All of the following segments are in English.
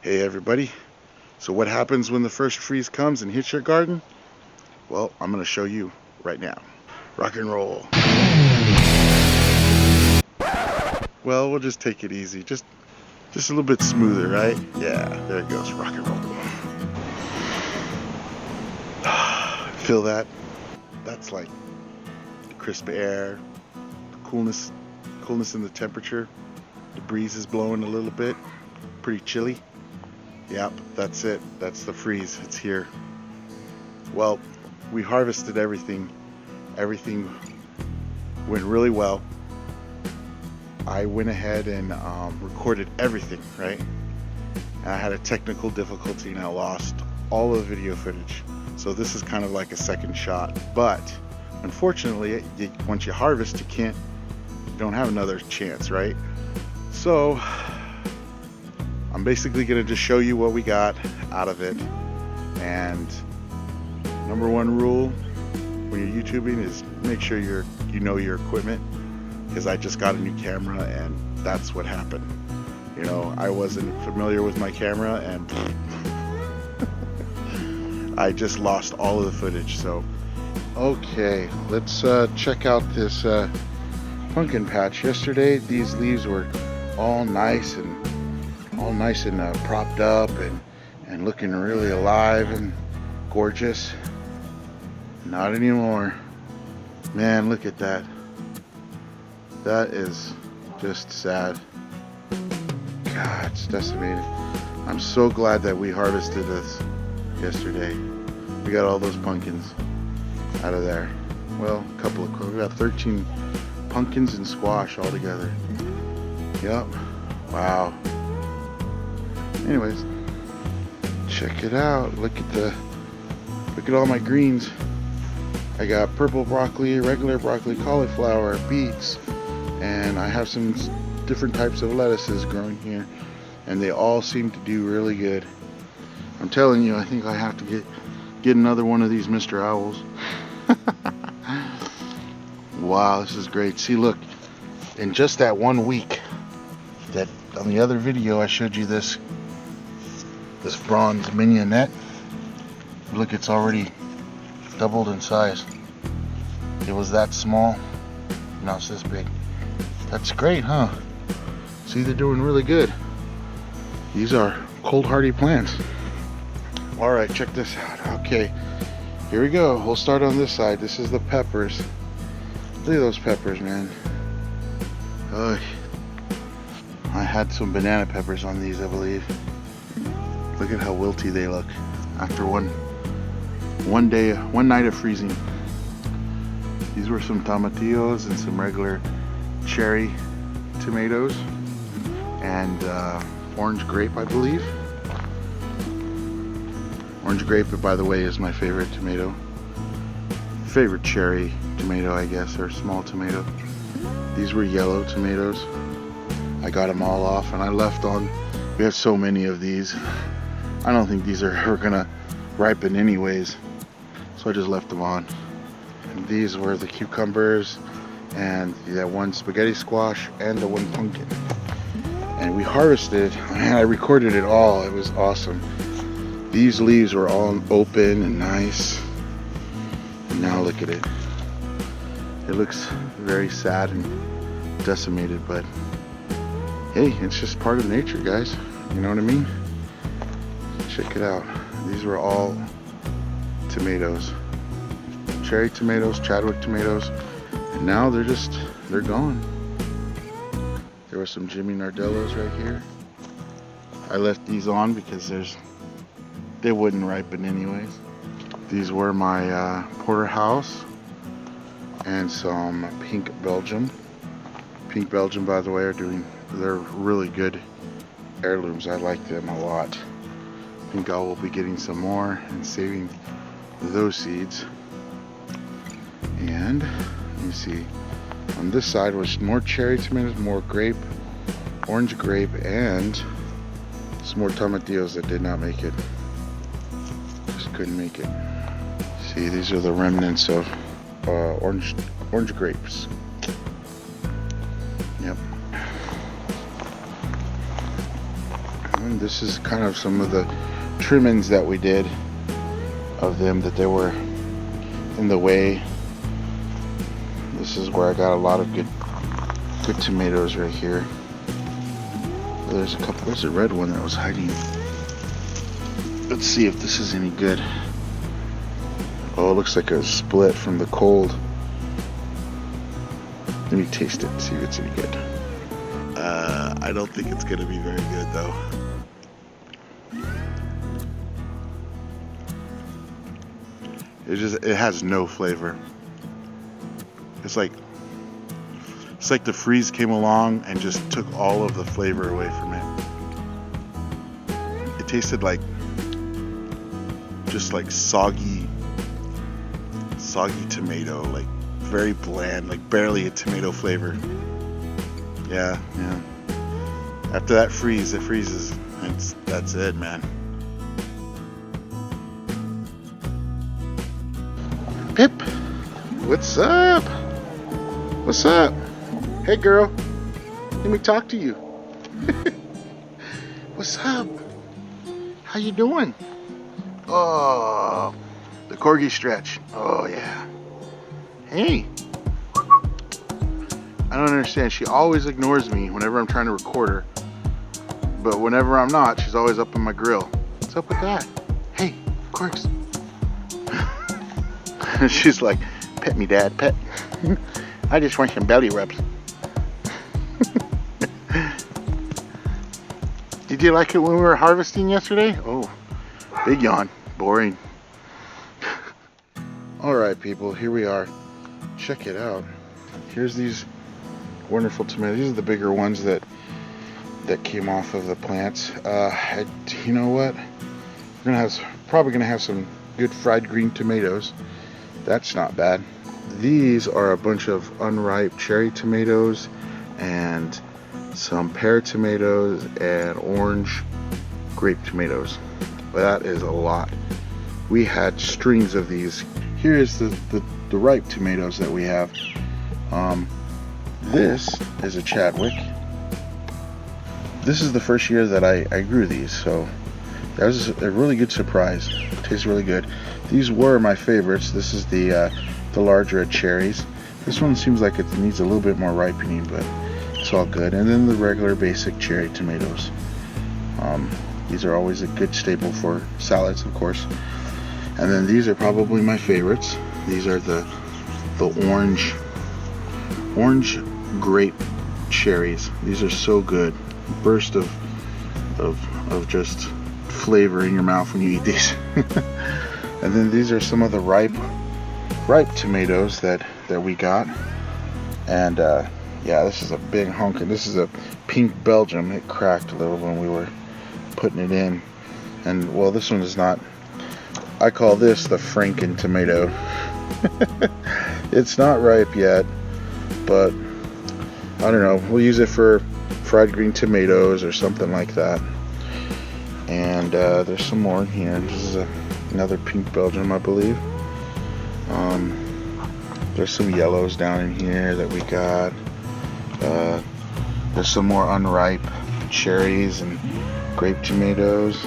Hey everybody, so what happens when the first freeze comes and hits your garden? Well, I'm going to show you right now. Rock and roll. Well, we'll just take it easy, just a little bit smoother, right? Yeah, there it goes, rock and roll. Feel that? That's like the crisp air, the coolness in the temperature. The breeze is blowing a little bit, pretty chilly. Yep, that's it. That's the freeze. It's here. Well, we harvested everything. Everything went really well. I went ahead and recorded everything, right? And I had a technical difficulty and I lost all of the video footage. So this is kind of like a second shot. But unfortunately, once you harvest, you don't have another chance, right? So I'm basically going to just show you what we got out of it. And number one rule when you're YouTubing is make sure you know your equipment, because I just got a new camera and that's what happened. You know, I wasn't familiar with my camera and I just lost all of the footage. So okay, let's check out this pumpkin patch. Yesterday these leaves were all nice and propped up and looking really alive and gorgeous. Not anymore. Man, look at that. That is just sad. God, it's decimated. I'm so glad that we harvested this yesterday. We got all those pumpkins out of there. Well, we got 13 pumpkins and squash all together. Yep. Wow. Anyways, check it out. Look at all my greens. I got purple broccoli, regular broccoli, cauliflower, beets, and I have some different types of lettuces growing here, and they all seem to do really good. I'm telling you, I think I have to get another one of these Mr. Owls. Wow, this is great. See, look, in just that 1 week, that on the other video I showed you this bronze mignonette. Look, it's already doubled in size. It was that small, now it's this big. That's great, huh? See, they're doing really good. These are cold hardy plants. All right, check this out. Okay, here we go. We'll start on this side. This is the peppers. Look at those peppers, man. I had some banana peppers on these, I believe. Look at how wilty they look after one night of freezing. These were some tomatillos and some regular cherry tomatoes and orange grape, I believe. Orange grape, by the way, is my favorite tomato. Favorite cherry tomato, I guess, or small tomato. These were yellow tomatoes. I got them all off and I left on. We have so many of these. I don't think these are ever gonna ripen anyways, so I just left them on. And these were the cucumbers and that one spaghetti squash and the one pumpkin. And we harvested, and I recorded it all. It was awesome. These leaves were all open and nice. And now look at it. It looks very sad and decimated, but hey, it's just part of nature, guys. You know what I mean? Check it out. These were all tomatoes. Cherry tomatoes, Chadwick tomatoes. And now they're gone. There were some Jimmy Nardellos right here. I left these on because they wouldn't ripen anyways. These were my porterhouse and some pink Belgium. Pink Belgium, by the way, they're really good heirlooms. I like them a lot. I think I will be getting some more and saving those seeds. And let me see, on this side was more cherry tomatoes, more grape, orange grape, and some more tomatillos that did not make it. Just couldn't make it. See, these are the remnants of orange grapes. Yep. And this is kind of some of the trimmings that we did of them, that they were in the way. This is where I got a lot of good tomatoes right here. There's a couple. There's a red one that was hiding. Let's see if this is any good. Oh, it looks like a split from the cold. Let me taste it, see if it's any good. I don't think it's gonna be very good though. It has no flavor. It's like the freeze came along and just took all of the flavor away from it. It tasted like just like soggy tomato, like very bland, like barely a tomato flavor. Yeah. After that freeze, it freezes. That's it, man. Pip, what's up? What's up? Hey girl, let me talk to you. What's up? How you doing? Oh, the corgi stretch. Oh yeah. Hey. I don't understand. She always ignores me whenever I'm trying to record her. But whenever I'm not, she's always up on my grill. What's up with that? Hey, Corks. She's like, pet me, Dad, pet. I just want some belly rubs. Did you like it when we were harvesting yesterday? Oh, big yawn. Boring. Alright people, here we are. Check it out. Here's these wonderful tomatoes. These are the bigger ones that came off of the plants. You know what? We're probably gonna have some good fried green tomatoes. That's not bad. These are a bunch of unripe cherry tomatoes and some pear tomatoes and orange grape tomatoes. That is a lot. We had strings of these. Here is the ripe tomatoes that we have. This is a Chadwick. This is the first year that I grew these, so that was a really good surprise. Tastes really good. These were my favorites. This is the large red cherries. This one seems like it needs a little bit more ripening, but it's all good. And then the regular basic cherry tomatoes. These are always a good staple for salads, of course. And then these are probably my favorites. These are the orange grape cherries. These are so good. Burst of just flavor in your mouth when you eat these. And then these are some of the ripe tomatoes that we got. And yeah, this is a big hunk, and this is a pink Belgium. It cracked a little when we were putting it in. And well, this one is not. I call this the Franken tomato. It's not ripe yet, but I don't know. We'll use it for fried green tomatoes or something like that. And there's some more in here. This is another pink Belgium, I believe. There's some yellows down in here that we got. There's some more unripe cherries and grape tomatoes.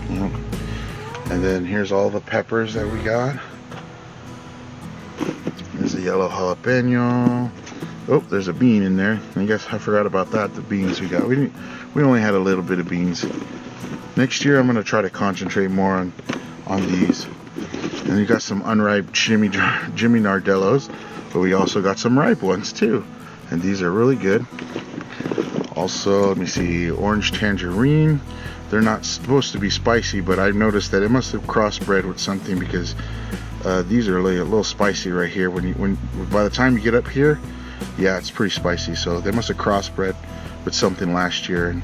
You know. And then here's all the peppers that we got. There's a yellow jalapeno. Oh, there's a bean in there. I guess I forgot about that. The beans we got. We only had a little bit of beans. Next year I'm gonna try to concentrate more on these. And we got some unripe Jimmy Nardellos, but we also got some ripe ones too. And these are really good. Also, let me see, orange tangerine. They're not supposed to be spicy, but I've noticed that it must have crossbred with something, because these are really a little spicy right here. When by the time you get up here, yeah, it's pretty spicy. So they must have crossbred with something last year. And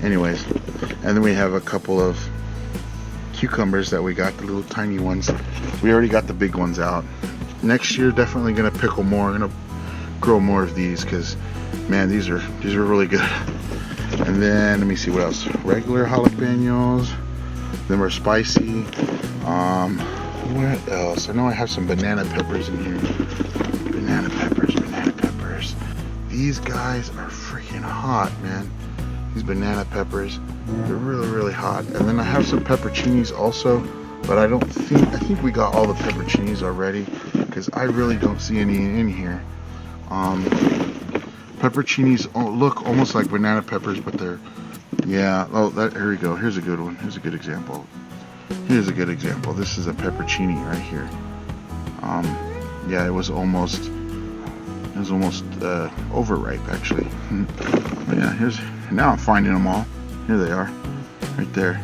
anyways, and then we have a couple of cucumbers that we got, the little tiny ones. We already got the big ones out. Next year, definitely gonna pickle more. Gonna grow more of these, because man, these are really good. And then let me see what else. Regular jalapenos. Them are spicy. What else? I know I have some banana peppers in here. Banana peppers. These guys are freaking hot, man. these banana peppers. They're really, really hot. And then I have some pepperoncinis also, but I think we got all the pepperoncinis already, because I really don't see any in here. Pepperoncinis look almost like banana peppers, but they're, yeah, oh, here we go. Here's a good one. Here's a good example. Here's a good example. This is a pepperoncini right here. Yeah, it was almost overripe actually. But yeah, now I'm finding them all. Here they are, right there.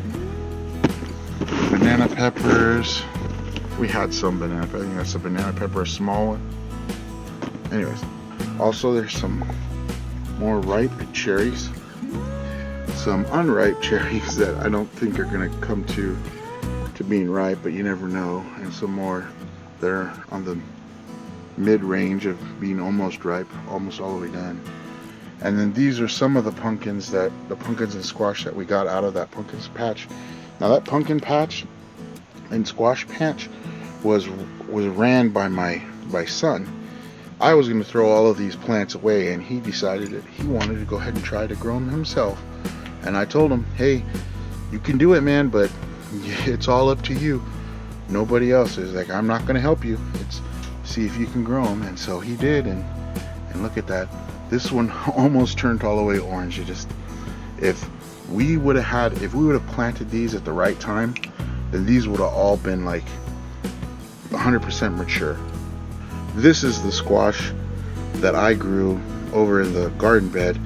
Banana peppers. We had some banana. I think that's a banana pepper, a small one. Anyways, also there's some more ripe cherries, some unripe cherries that I don't think are gonna come to being ripe, but you never know, and some more that are on the mid-range of being almost ripe, almost all the way done. And then these are some of the pumpkins and squash that we got out of that pumpkin patch. Now that pumpkin patch and squash patch was ran by my son. I was going to throw all of these plants away, and he decided that he wanted to go ahead and try to grow them himself. And I told him, hey, you can do it, man, but it's all up to you. Nobody else is. Like, I'm not going to help you. It's see if you can grow them. And so he did, and look at that. This one almost turned all the way orange. If we would have planted these at the right time, then these would have all been like 100% mature. This is the squash that I grew over in the garden bed.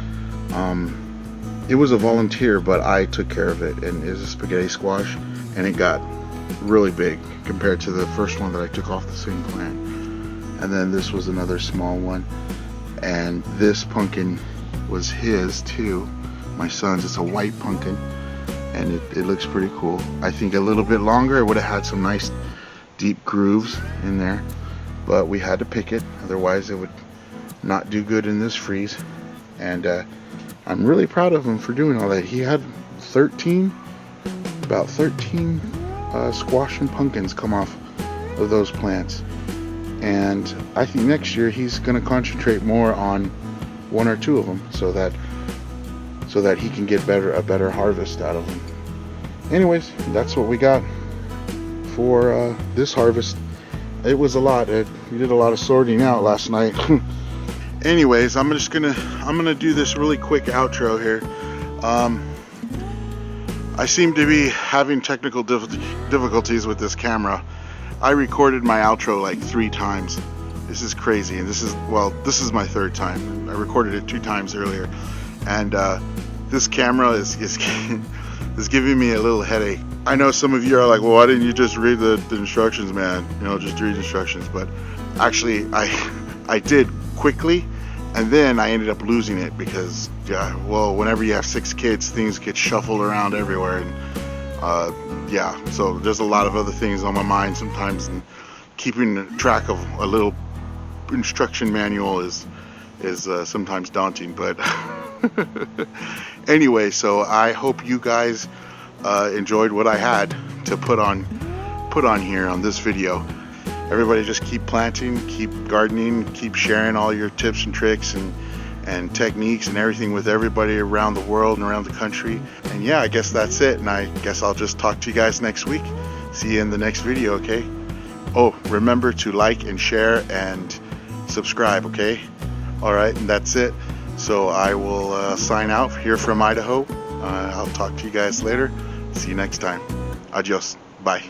It was a volunteer, but I took care of it, and it was a spaghetti squash, and it got really big compared to the first one that I took off the same plant. And then this was another small one, and this pumpkin was his too, my son's. It's a white pumpkin, and it looks pretty cool. I think a little bit longer it would have had some nice deep grooves in there, but we had to pick it, otherwise it would not do good in this freeze. And I'm really proud of him for doing all that. He had about 13 squash and pumpkins come off of those plants, and I think next year he's going to concentrate more on one or two of them, so that he can get a better harvest out of them. Anyways, that's what we got for this harvest. It was a lot. We did a lot of sorting out last night. Anyways, I'm gonna do this really quick outro here. I seem to be having technical difficulties with this camera. I recorded my outro like 3 times. This is crazy, and this is my 3rd time. I recorded it 2 times earlier, and this camera is giving me a little headache. I know some of you are like, well, why didn't you just read the instructions, man? You know, just read instructions. But actually, I did quickly, and then I ended up losing it because, yeah, well, whenever you have 6 kids, things get shuffled around everywhere, and yeah, so there's a lot of other things on my mind sometimes, and keeping track of a little instruction manual is sometimes daunting. But anyway, so I hope you guys enjoyed what I had to put on here on this video. Everybody just keep planting, keep gardening, keep sharing all your tips and tricks and techniques and everything with everybody around the world and around the country. And yeah, I guess that's it, and I guess I'll just talk to you guys next week. See you in the next video, okay? Oh, remember to like and share and subscribe, okay? Alright, and that's it. So I will sign out here from Idaho. I'll talk to you guys later. See you next time. Adios. Bye.